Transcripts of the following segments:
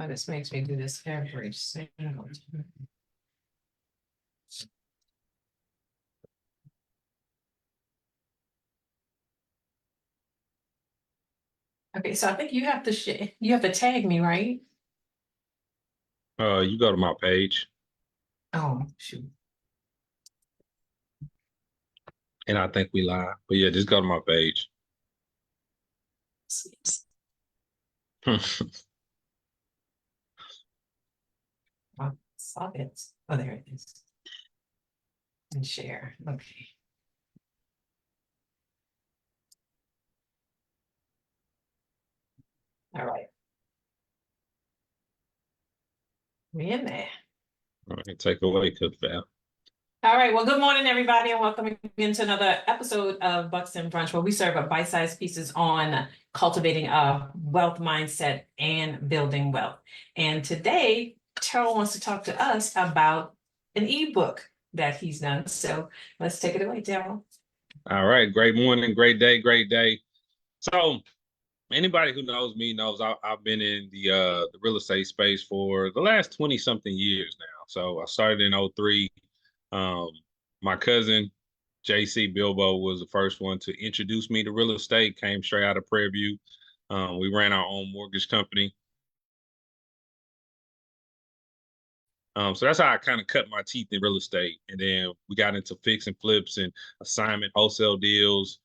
why this makes me do this every single time. Okay, so I think you have to you have to tag me, right? You go to my page. Oh, shoot. And I think we live. But yeah, just go to my page. Oh, saw it. Oh, there it is. And share. Okay. All right. We in there. All right, take away, Cook Val. All right. Well, good morning, everybody, and welcome again to another episode of Bucks and Brunch, where we serve up bite-sized pieces on cultivating a wealth mindset and building wealth. And today, Terrell wants to talk to us about an ebook that he's done. So let's take it away, Terrell. All right, great morning, great day, great day. So anybody who knows me knows I've been in the real estate space for the last 20 something years now. So I started in 03. My cousin JC Bilbo was the first one to introduce me to real estate, came straight out of Prairie View. We ran our own mortgage company. So that's how I kind of cut my teeth in real estate. And then we got into fix and flips and assignment wholesale deals.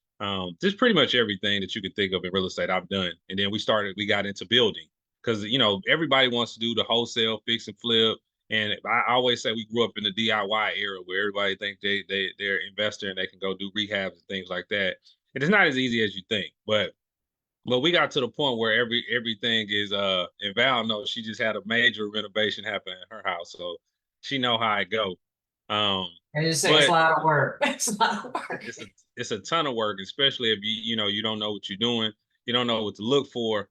Just pretty much everything that you could think of in real estate I've done. And then we got into building because, everybody wants to do the wholesale fix and flip. And I always say we grew up in the DIY era where everybody thinks they're an investor and they can go do rehabs and things like that. And it's not as easy as you think, but we got to the point where everything is and Val knows she just had a major renovation happen in her house, so she know how it go. I just say it's a lot of work. It's a lot of work. It's a ton of work, especially if you don't know what you're doing, you don't know what to look for.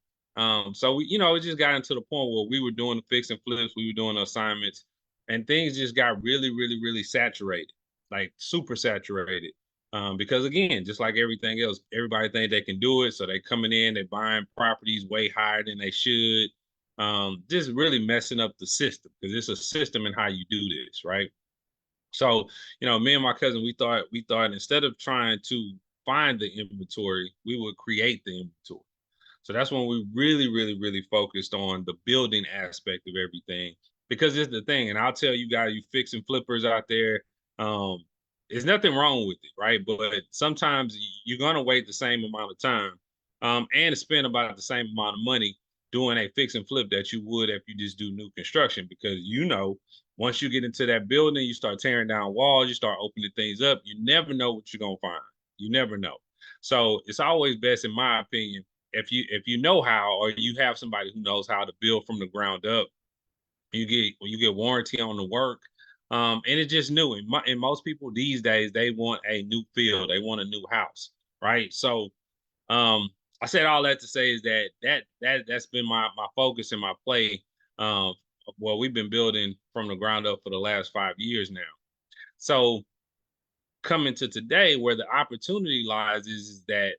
So we just got into the point where we were doing the fix and flips, we were doing the assignments, and things just got really, really, really saturated, like super saturated. Because again, just like everything else, everybody think they can do it. So they coming in, they buying properties way higher than they should. Just really messing up the system because it's a system in how you do this, right? So, me and my cousin, we thought instead of trying to find the inventory, we would create the inventory. So that's when we really, really, really focused on the building aspect of everything. Because it's the thing, and I'll tell you guys, you fix and flippers out there, there's nothing wrong with it, right? But sometimes you're gonna wait the same amount of time, and spend about the same amount of money doing a fix and flip that you would if you just do new construction. Because once you get into that building, you start tearing down walls, you start opening things up, you never know what you're gonna find. You never know. So it's always best, in my opinion, if you know how, or you have somebody who knows how to build from the ground up, you get warranty on the work. And it's just new. And most people these days, they want a new field, they want a new house, right? So I said all that to say is that's been my focus and my play. Well, we've been building from the ground up for the last 5 years now. So coming to today, where the opportunity lies is that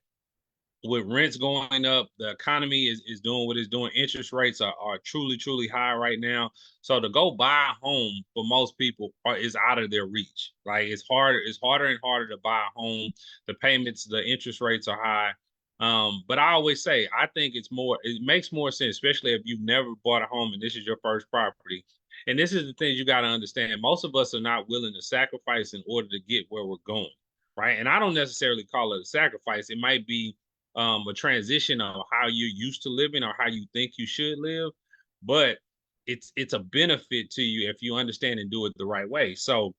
with rents going up, the economy is doing what it's doing. Interest rates are truly, truly high right now. So to go buy a home for most people is out of their reach. Like it's harder and harder to buy a home. The payments, the interest rates are high. But I always say, I think it makes more sense, especially if you've never bought a home and this is your first property. And this is the things you got to understand. Most of us are not willing to sacrifice in order to get where we're going, right? And I don't necessarily call it a sacrifice. It might be a transition of how you're used to living or how you think you should live, but it's a benefit to you if you understand and do it the right way. So,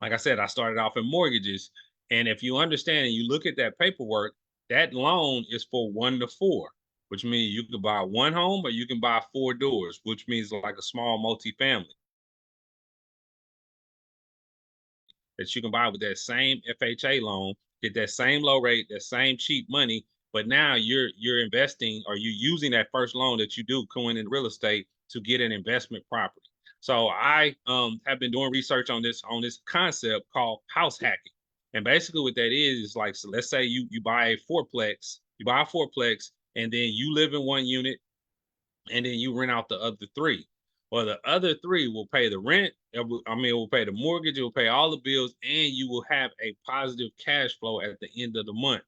like I said, I started off in mortgages, and if you understand and you look at that paperwork, that loan is for 1 to 4, which means you can buy one home or you can buy 4 doors, which means like a small multifamily that you can buy with that same FHA loan, get that same low rate, that same cheap money. But now you're investing, or you're using that first loan that you do going in real estate to get an investment property. So I have been doing research on this concept called house hacking. And basically what that is like, so let's say you buy a fourplex, and then you live in one unit, and then you rent out the other three. Well, the other three will pay the rent. It will pay the mortgage. It will pay all the bills, and you will have a positive cash flow at the end of the month,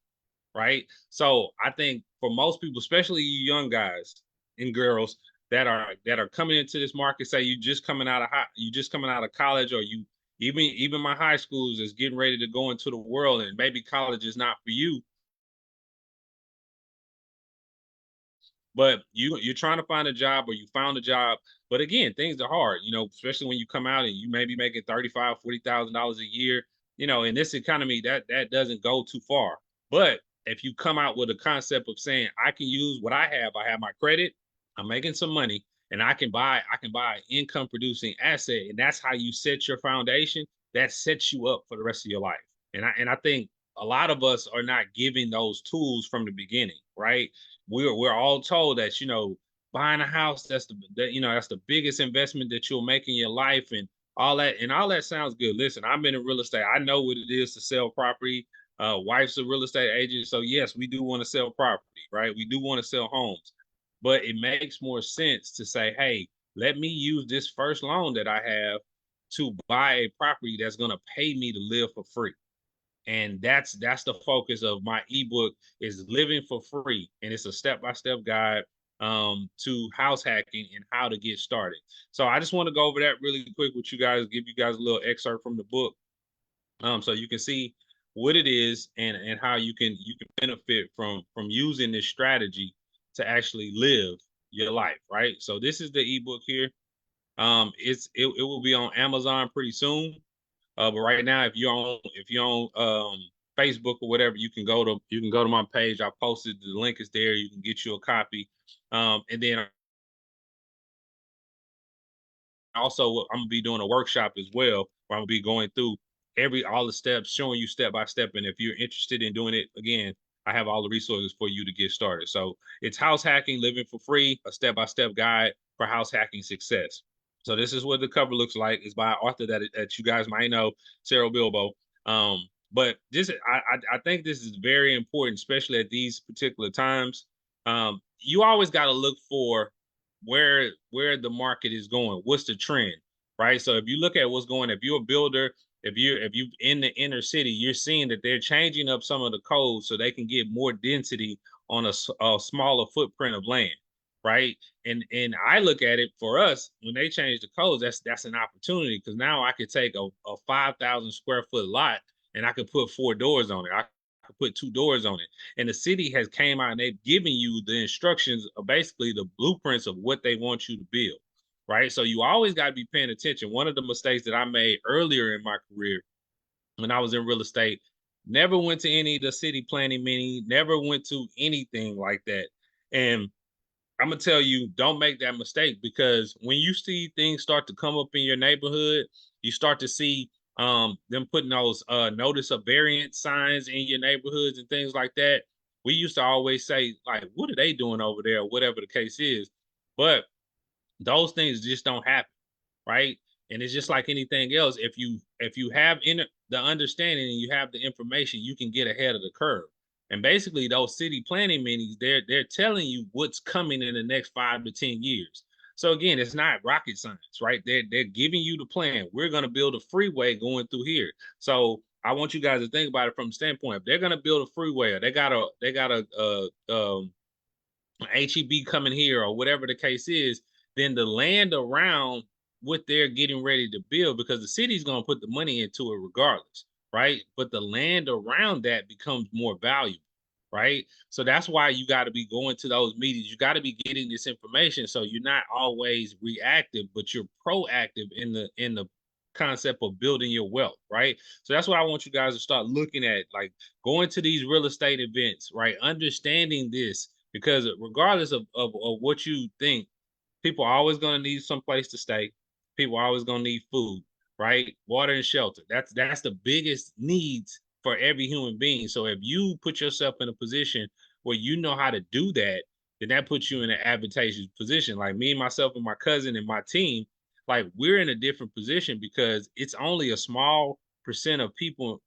right? So I think for most people, especially you young guys and girls that are coming into this market, say you just coming out of college, or you even my high schools is getting ready to go into the world, and maybe college is not for you. But you're trying to find a job, or you found a job. But again, things are hard, especially when you come out and you may be making 35, $40,000 a year. In this economy, that doesn't go too far. But if you come out with a concept of saying, I can use what I have my credit, I'm making some money, and I can buy an income producing asset, and that's how you set your foundation. That sets you up for the rest of your life. And I think a lot of us are not given those tools from the beginning, right? We're all told that buying a house, that's the biggest investment that you'll make in your life, and all that sounds good. Listen, I'm in real estate. I know what it is to sell property. Wife's a real estate agent, so yes, we do want to sell property, right? We do want to sell homes, but it makes more sense to say, hey, let me use this first loan that I have to buy a property that's going to pay me to live for free. And that's the focus of my ebook, is living for free, and it's a step-by-step guide to house hacking and how to get started. So I just want to go over that really quick with you guys, give you guys a little excerpt from the book, so you can see what it is, and how you can benefit from using this strategy to actually live your life, right? So this is the ebook here. It will be on Amazon pretty soon. But right now, if you're on Facebook or whatever, you can go to my page. I posted, the link is there. You can get you a copy. And then also, I'm gonna be doing a workshop as well, where I'm gonna be going through all the steps, showing you step by step. And if you're interested in doing it, again, I have all the resources for you to get started. So it's house hacking, living for free, a step by step guide for house hacking success. So this is what the cover looks like. It's by an author that you guys might know, Sarah Bilbo. But I think this is very important, especially at these particular times. You always got to look for where the market is going. What's the trend, right? So if you look at what's going, if you're a builder, if you in the inner city, you're seeing that they're changing up some of the codes so they can get more density on a smaller footprint of land, right? And I look at it, for us, when they change the codes, that's an opportunity, because now I could take a 5,000 square foot lot, and I could put four doors on it. I could put two doors on it, and the city has came out and they've given you the instructions of basically the blueprints of what they want you to build, right? So you always got to be paying attention. One of the mistakes that I made earlier in my career when I was in real estate, never went to any of the city planning meetings, never went to anything like that. And I'm gonna tell you, don't make that mistake, because when you see things start to come up in your neighborhood, you start to see them putting those notice of variance signs in your neighborhoods and things like that. We used to always say, like, what are they doing over there, or whatever the case is. But those things just don't happen, right? And it's just like anything else. If you have the understanding and you have the information, you can get ahead of the curve. And basically, those city planning meetings, they're telling you what's coming in the next 5 to 10 years. So again, it's not rocket science, right? They're giving you the plan. We're going to build a freeway going through here. So I want you guys to think about it from the standpoint: if they're going to build a freeway, or they got a HEB coming here, or whatever the case is, then the land around what they're getting ready to build, because the city's going to put the money into it regardless, right? But the land around that becomes more valuable, right? So that's why you got to be going to those meetings. You got to be getting this information, so you're not always reactive, but you're proactive in the concept of building your wealth, right? So that's what I want you guys to start looking at, like going to these real estate events, right? Understanding this, because regardless of what you think, people are always going to need some place to stay. People are always going to need food, right? Water and shelter. That's the biggest needs for every human being. So if you put yourself in a position where you know how to do that, then that puts you in an advantageous position. Like me, myself, and my cousin and my team, like, we're in a different position because it's only a small percent of people,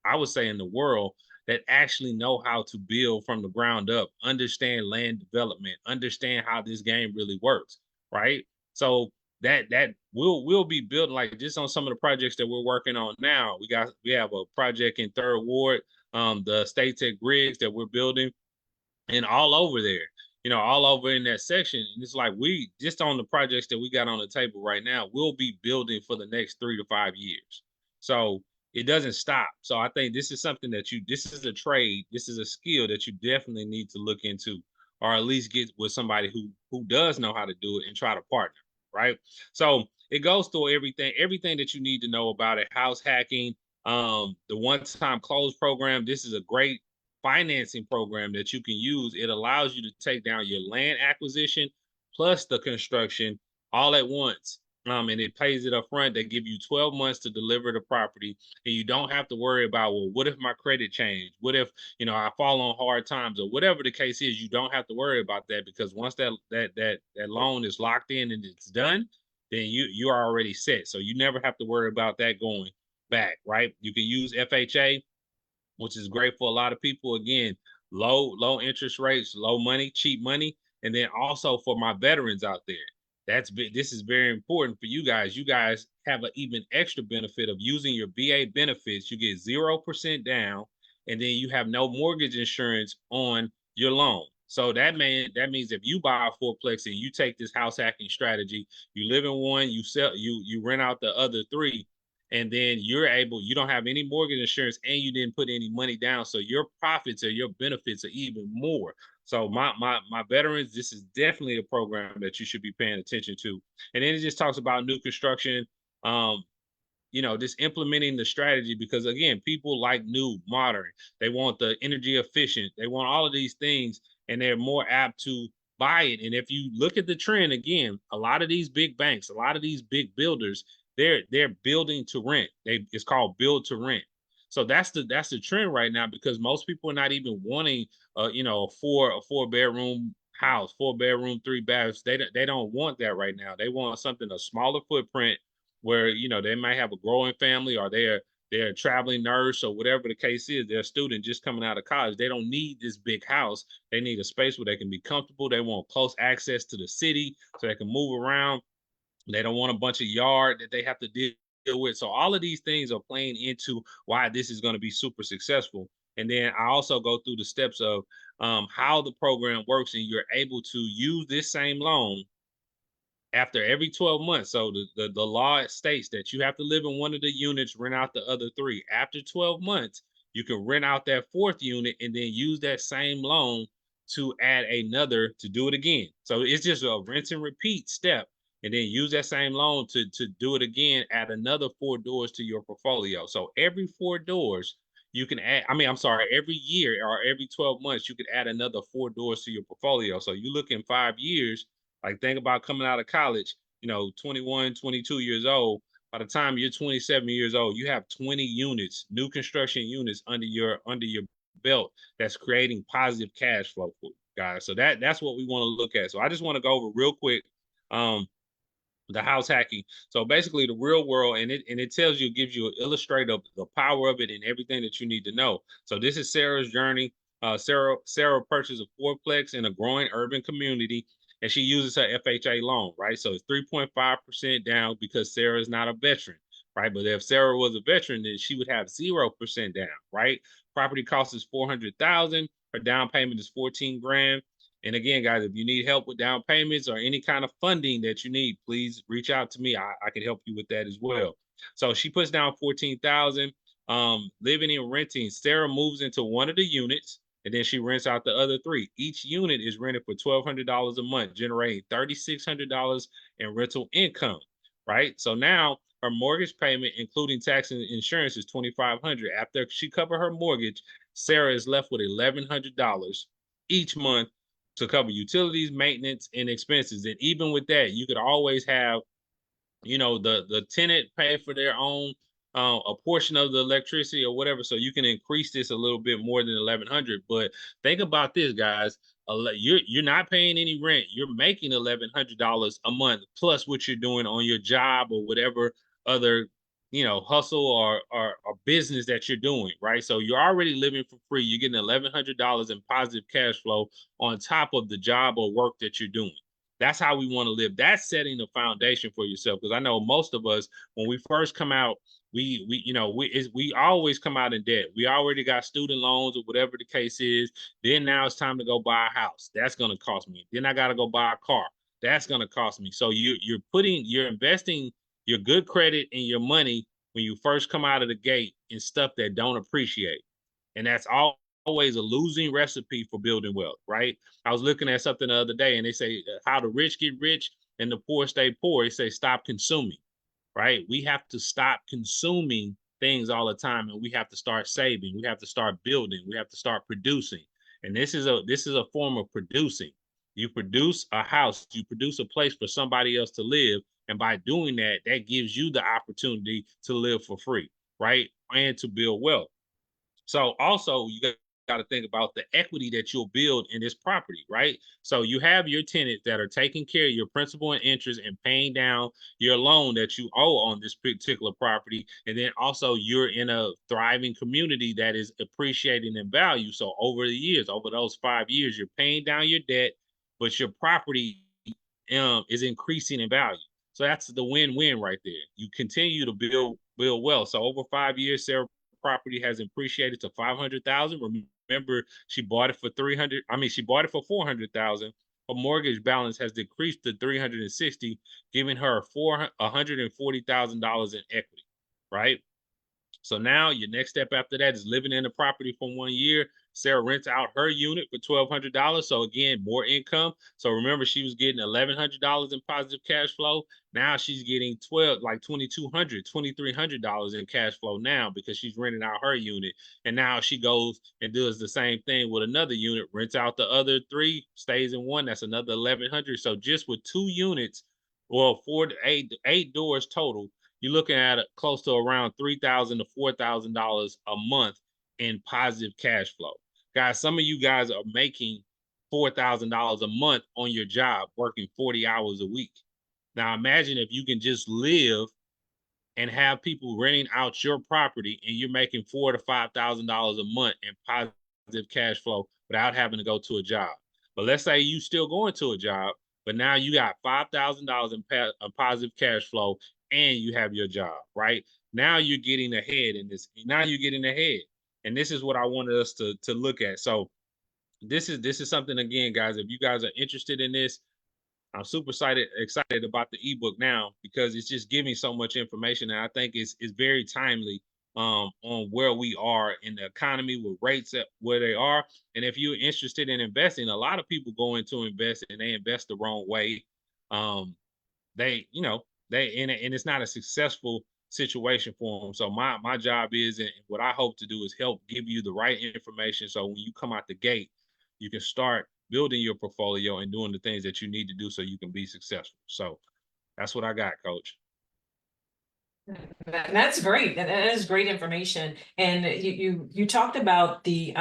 I would say, in the world that actually know how to build from the ground up, understand land development, understand how this game really works, right? So that we'll be building like just on some of the projects that we're working on now. We have a project in Third Ward, the States at Griggs that we're building, and all over there, all over in that section. And it's like we just on the projects that we got on the table right now, we'll be building for the next 3 to 5 years. So it doesn't stop. So I think this is something that this is a trade, this is a skill that you definitely need to look into, or at least get with somebody who does know how to do it and try to partner, right? So it goes through everything that you need to know about it. House hacking, the one-time close program. This is a great financing program that you can use. It allows you to take down your land acquisition plus the construction all at once. And it pays it up front. They give you 12 months to deliver the property, and you don't have to worry about, well, what if my credit changed? What if, I fall on hard times, or whatever the case is? You don't have to worry about that, because once that loan is locked in and it's done, then you are already set. So you never have to worry about that going back, right? You can use FHA, which is great for a lot of people. Again, low interest rates, low money, cheap money, and then also for my veterans out there. This is very important for you guys. You guys have an even extra benefit of using your VA benefits. You get 0% down, and then you have no mortgage insurance on your loan. So that means if you buy a fourplex and you take this house hacking strategy, you live in one, you sell, you rent out the other three, and then you don't have any mortgage insurance, and you didn't put any money down, so your profits or your benefits are even more. So my veterans, this is definitely a program that you should be paying attention to. And then it just talks about new construction, um just implementing the strategy, because again, people like new, modern. They want the energy efficient. They want all of these things, and they're more apt to buy it. And if you look at the trend again, a lot of these big banks, a lot of these big builders, they're building to rent. It's called build to rent. So that's the trend right now, because most people are not even wanting a four bedroom house, 4 bedroom, 3 baths. They don't want that right now. They want something a smaller footprint, where they might have a growing family, or they're a traveling nurse, or whatever the case is. They're a student just coming out of college. They don't need this big house. They need a space where they can be comfortable. They want close access to the city so they can move around. They don't want a bunch of yard that they have to deal with. So all of these things are playing into why this is going to be super successful. And then I also go through the steps of how the program works, and you're able to use this same loan after every 12 months. So the law states that you have to live in one of the units, rent out the other three. After 12 months, you can rent out that fourth unit, and then use that same loan to add another to do it again. So it's just a rinse and repeat step. And then use that same loan to do it again, add another 4 doors to your portfolio. So every 4 doors you can add, I mean, I'm sorry, every year or every 12 months, you could add another 4 doors to your portfolio. So you look in 5 years, like think about coming out of college, 21, 22 years old. By the time you're 27 years old, you have 20 units, new construction units under your belt, that's creating positive cash flow for you guys. So that's what we want to look at. So I just want to go over real quick um the house hacking. So basically the real world, and it tells you, gives you an illustrator of the power of it and everything that you need to know. So this is Sarah's journey. Sarah purchased a fourplex in a growing urban community, and she uses her FHA loan, right? So it's 3.5% down, because Sarah is not a veteran, right? But if Sarah was a veteran, then she would have 0% down, right? Property cost is 400,000. Her down payment is 14 grand. And again, guys, if you need help with down payments or any kind of funding that you need, please reach out to me. I can help you with that as well. So she puts down 14,000. Living and renting, Sarah moves into one of the units, and then she rents out the other three. Each unit is rented for $1,200 a month, generating $3,600 in rental income, right? So now her mortgage payment, including tax and insurance, is $2,500. After she covered her mortgage, Sarah is left with $1,100 each month to cover utilities, maintenance, and expenses. And even with that, you could always have, the tenant pay for their own a portion of the electricity or whatever. So you can increase this a little bit more than 1,100. But think about this, guys. You're not paying any rent. You're making $1,100 a month plus what you're doing on your job or whatever other hustle or business that you're doing, right? So you're already living for free. You're getting $1,100 in positive cash flow on top of the job or work that you're doing. That's how we want to live. That's setting the foundation for yourself. Because I know most of us, when we first come out, we always come out in debt. We already got student loans or whatever the case is. Then now it's time to go buy a house. That's gonna cost me. Then I gotta go buy a car. That's gonna cost me. So you're investing your good credit and your money when you first come out of the gate in stuff that don't appreciate. And that's always a losing recipe for building wealth, right? I was looking at something the other day and they say how the rich get rich and the poor stay poor. They say stop consuming, right? We have to stop consuming things all the time and we have to start saving. We have to start building. We have to start producing. And this is a form of producing. You produce a house, you produce a place for somebody else to live, and by doing that, that gives you the opportunity to live for free, right? And to build wealth. So also you got to think about the equity that you'll build in this property, right? So you have your tenants that are taking care of your principal and interest and paying down your loan that you owe on this particular property. And then also you're in a thriving community that is appreciating in value. So over the years, over those 5 years, you're paying down your debt, but your property is increasing in value. So that's the win-win right there. You continue to build wealth. So over 5 years, Sarah property has appreciated to 500,000. Remember, she bought it for 300. I mean, she bought it for 400,000. Her mortgage balance has decreased to 360, giving her $140,000 in equity, right? So now your next step after that is living in the property for 1 year. Sarah rents out her unit for $1,200. So again, more income. So remember, she was getting $1,100 in positive cash flow. Now she's getting 2,200, $2,300 in cash flow now because she's renting out her unit. And now she goes and does the same thing with another unit, rents out the other three, stays in one. That's another 1,100. So just with 2 units, well, four to eight doors total, you're looking at close to around $3,000 to $4,000 a month in positive cash flow. Guys, some of you guys are making $4,000 a month on your job, working 40 hours a week. Now imagine if you can just live and have people renting out your property and you're making $4,000 to $5,000 a month in positive cash flow without having to go to a job. But let's say you still going to a job, but now you got $5,000 in positive cash flow and you have your job, right? Now you're getting ahead in this. Now you're getting ahead. And this is what I wanted us to look at. So this is something, again, guys, if you guys are interested in this, I'm super excited about the ebook now because it's just giving so much information, and I think it's very timely on where we are in the economy with rates at where they are. And if you're interested in investing, a lot of people go into invest and they invest the wrong way. They and it's not a successful situation for them. So my job is, and what I hope to do is help give you the right information so when you come out the gate, you can start building your portfolio and doing the things that you need to do so you can be successful. So that's what I got, Coach. That's great. That is great information. And you talked about the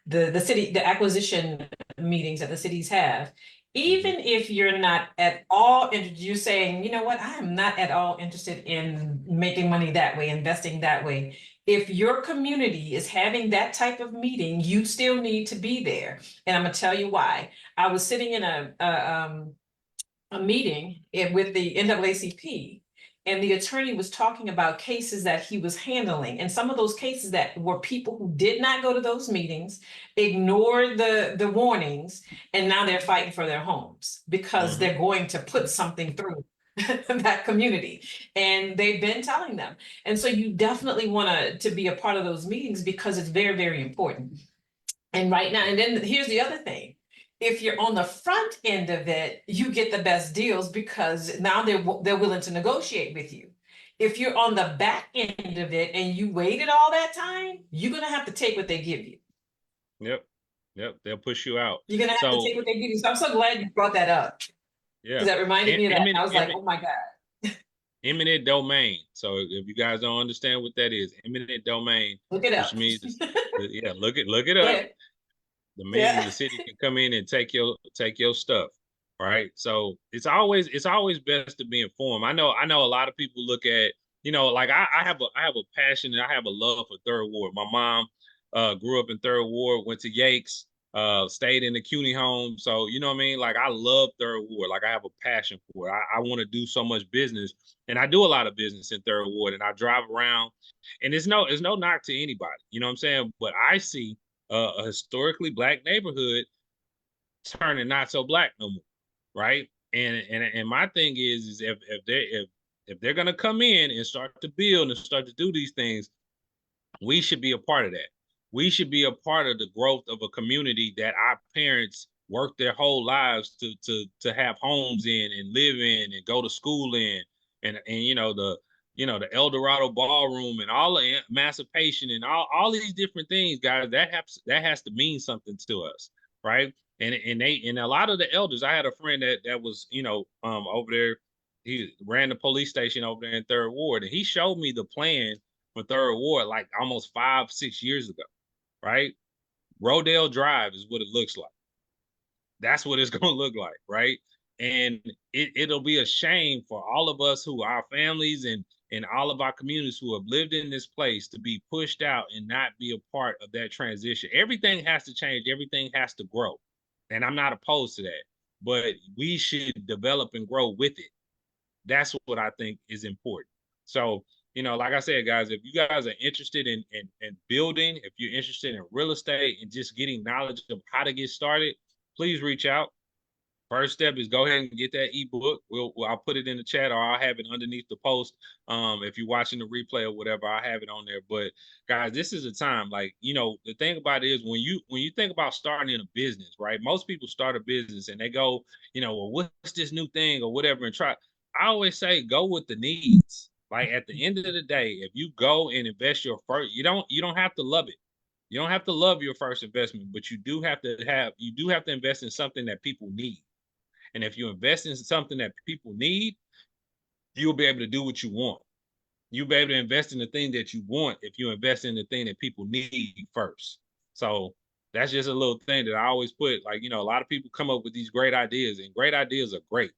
city, the acquisition meetings that the cities have. Even if you're not at all interested, you're saying, you know what, I am not at all interested in making money that way, investing that way. If your community is having that type of meeting, you still need to be there. And I'm gonna tell you why. I was sitting in a meeting with the NAACP, and the attorney was talking about cases that he was handling. And some of those cases that were people who did not go to those meetings, ignored the warnings, and now they're fighting for their homes because they're going to put something through that community. And they've been telling them. And so you definitely want to be a part of those meetings because it's very, very important. And right now, and then here's the other thing. If you're on the front end of it, you get the best deals because now they're willing to negotiate with you. If you're on the back end of it and you waited all that time, you're gonna have to take what they give you. Yep. They'll push you out. You're gonna have to take what they give you. So I'm so glad you brought that up. Yeah. Because that reminded me of that. I was like, oh my God. Eminent domain. So if you guys don't understand what that is, eminent domain, Look it up. which means look it up. Yeah. The man in the city can come in and take your stuff. Right. So it's always best to be informed. I know a lot of people look at like I have a passion and I have a love for Third Ward. My mom grew up in Third Ward, went to Yakes, stayed in the CUNY home. So, you know what I mean? Like I love Third Ward. Like I have a passion for it. I want to do so much business. And I do a lot of business in Third Ward and I drive around and it's no knock to anybody. You know what I'm saying? But I see a historically black neighborhood turning not so black no more. Right. And my thing is if they're gonna come in and start to build and start to do these things, we should be a part of that. We should be a part of the growth of a community that our parents worked their whole lives to have homes in and live in and go to school in, and the El Dorado Ballroom and all the emancipation and all these different things, guys. That has to mean something to us, right? And a lot of the elders. I had a friend that was over there. He ran the police station over there in Third Ward, and he showed me the plan for Third Ward like almost 5-6 years ago, right? Rodale Drive is what it looks like. That's what it's gonna look like, right? And it'll be a shame for all of us who our families and all of our communities who have lived in this place to be pushed out and not be a part of that transition. Everything has to change, everything has to grow. And I'm not opposed to that, but we should develop and grow with it. That's what I think is important. So, like I said, guys, if you guys are interested in building, if you're interested in real estate and just getting knowledge of how to get started, please reach out. First step is go ahead and get that ebook. I'll put it in the chat or I'll have it underneath the post. If you're watching the replay or whatever, I'll have it on there. But guys, this is a time like, the thing about it is when you think about starting in a business, right? Most people start a business and they go, well, what's this new thing or whatever and try. I always say go with the needs. Like at the end of the day, if you go and invest your first, you don't have to love it. You don't have to love your first investment, but you do have to invest in something that people need. And if you invest in something that people need, you'll be able to do what you want. You'll be able to invest in the thing that you want if you invest in the thing that people need first. So that's just a little thing that I always put. Like, a lot of people come up with these great ideas, and great ideas are great,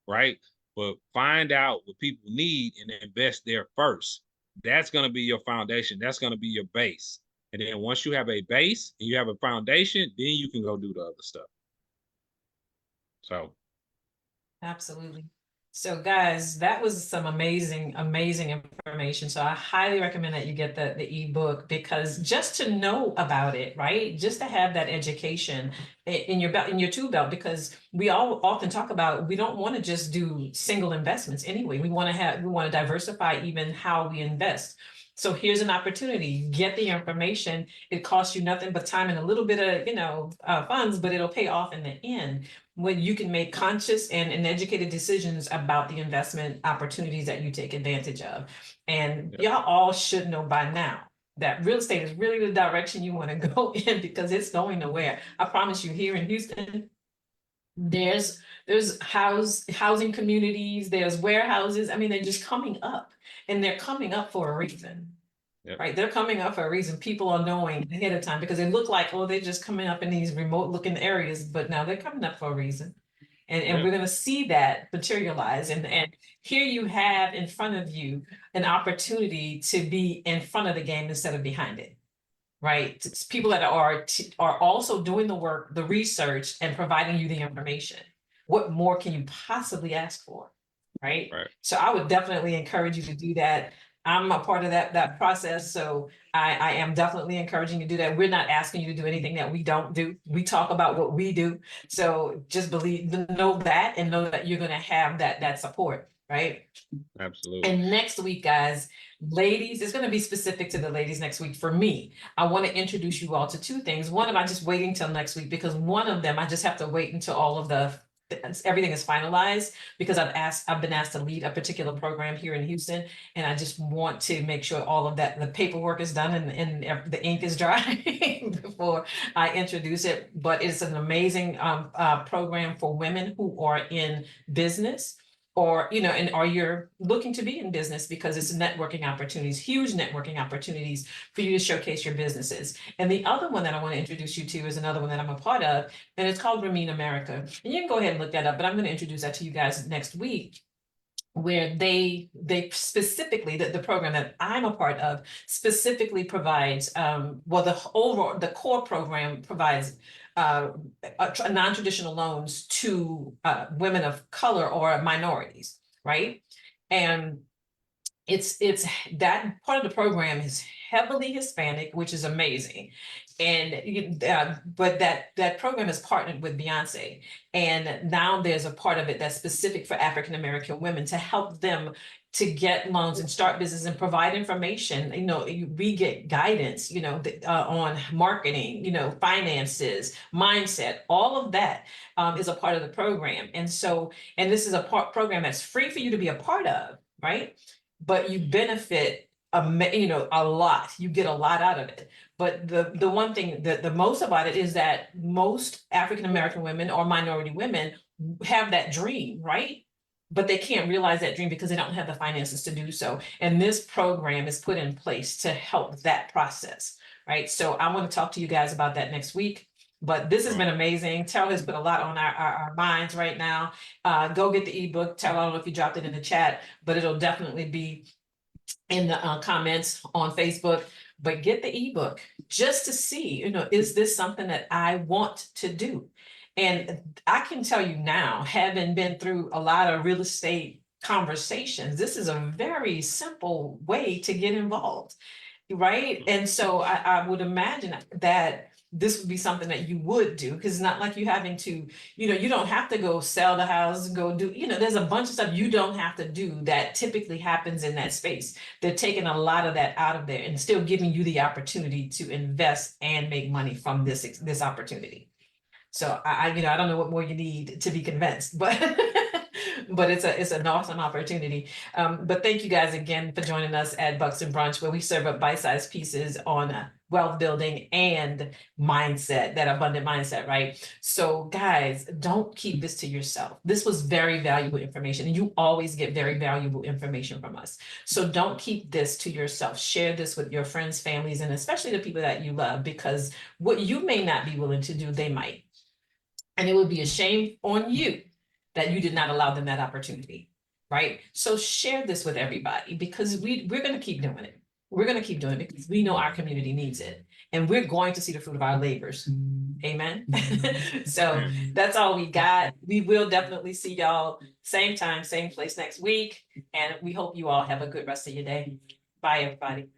right? But find out what people need and invest there first. That's going to be your foundation. That's going to be your base. And then once you have a base and you have a foundation, then you can go do the other stuff. So Absolutely. So guys, that was some amazing, amazing information. So I highly recommend that you get the ebook, because just to know about it, right? Just to have that education in your belt, in your tool belt, because we all often talk about, we don't want to just do single investments anyway. We want to diversify even how we invest. So here's an opportunity, get the information. It costs you nothing but time and a little bit of, funds, but it'll pay off in the end when you can make conscious and educated decisions about the investment opportunities that you take advantage of. And y'all all should know by now that real estate is really the direction you want to go in, because it's going nowhere. I promise you, here in Houston, there's housing communities, there's warehouses. I mean, they're just coming up, and they're coming up for a reason. Yep. Right, they're coming up for a reason. People are knowing ahead of time, because they look like, oh, they're just coming up in these remote looking areas, but now they're coming up for a reason. And we're going to see that materialize. And here you have in front of you an opportunity to be in front of the game instead of behind it. Right, it's people that are also doing the work, the research, and providing you the information. What more can you possibly ask for? Right. So I would definitely encourage you to do that. I'm a part of that process, so I am definitely encouraging you to do that. We're not asking you to do anything that we don't do. We talk about what we do. So just know that, and know that you're going to have that support, right? Absolutely. And next week, guys, ladies, it's going to be specific to the ladies next week. For me, I want to introduce you all to two things. One of them, I'm just waiting till next week, because one of them, I just have to wait until all of everything is finalized, because I've been asked to lead a particular program here in Houston, and I just want to make sure all of that, the paperwork is done and the ink is dry before I introduce it. But it's an amazing program for women who are in business, or or you're looking to be in business, because it's networking opportunities, huge networking opportunities for you to showcase your businesses. And the other one that I want to introduce you to is another one that I'm a part of, and it's called Ramin America. And you can go ahead and look that up, but I'm going to introduce that to you guys next week. where they specifically, the program that I'm a part of specifically provides, the core program provides non-traditional loans to women of color or minorities, right? And it's that part of the program is heavily Hispanic, which is amazing. And but that program is partnered with Beyonce, and now there's a part of it that's specific for African American women to help them to get loans and start business and provide information. We get guidance, on marketing, finances, mindset, all of that is a part of the program. And this is a program that's free for you to be a part of, right? But you benefit a lot. You get a lot out of it. But the one thing that the most about it is that most African American women or minority women have that dream, right? But they can't realize that dream because they don't have the finances to do so. And this program is put in place to help that process, right? So I want to talk to you guys about that next week. But this has been amazing. Terrell has put a lot on our minds right now. Go get the ebook. Terrell, I don't know if you dropped it in the chat, but it'll definitely be in the comments on Facebook. But get the ebook just to see, is this something that I want to do? And I can tell you now, having been through a lot of real estate conversations, this is a very simple way to get involved, right? And so I would imagine that this would be something that you would do, because it's not like you having to, you don't have to go sell the house, go do, there's a bunch of stuff you don't have to do that typically happens in that space. They're taking a lot of that out of there and still giving you the opportunity to invest and make money from this opportunity. So I don't know what more you need to be convinced, but but it's an awesome opportunity. But thank you guys again for joining us at Bucks and Brunch, where we serve up bite-sized pieces on wealth building and mindset, that abundant mindset, right? So guys, don't keep this to yourself. This was very valuable information, and you always get very valuable information from us. So don't keep this to yourself. Share this with your friends, families, and especially the people that you love, because what you may not be willing to do, they might. And it would be a shame on you that you did not allow them that opportunity, right? So share this with everybody, because we're going to keep doing it. We're going to keep doing it because we know our community needs it, and we're going to see the fruit of our labors. Amen. So that's all we got. We will definitely see y'all same time, same place next week. And we hope you all have a good rest of your day. Bye, everybody.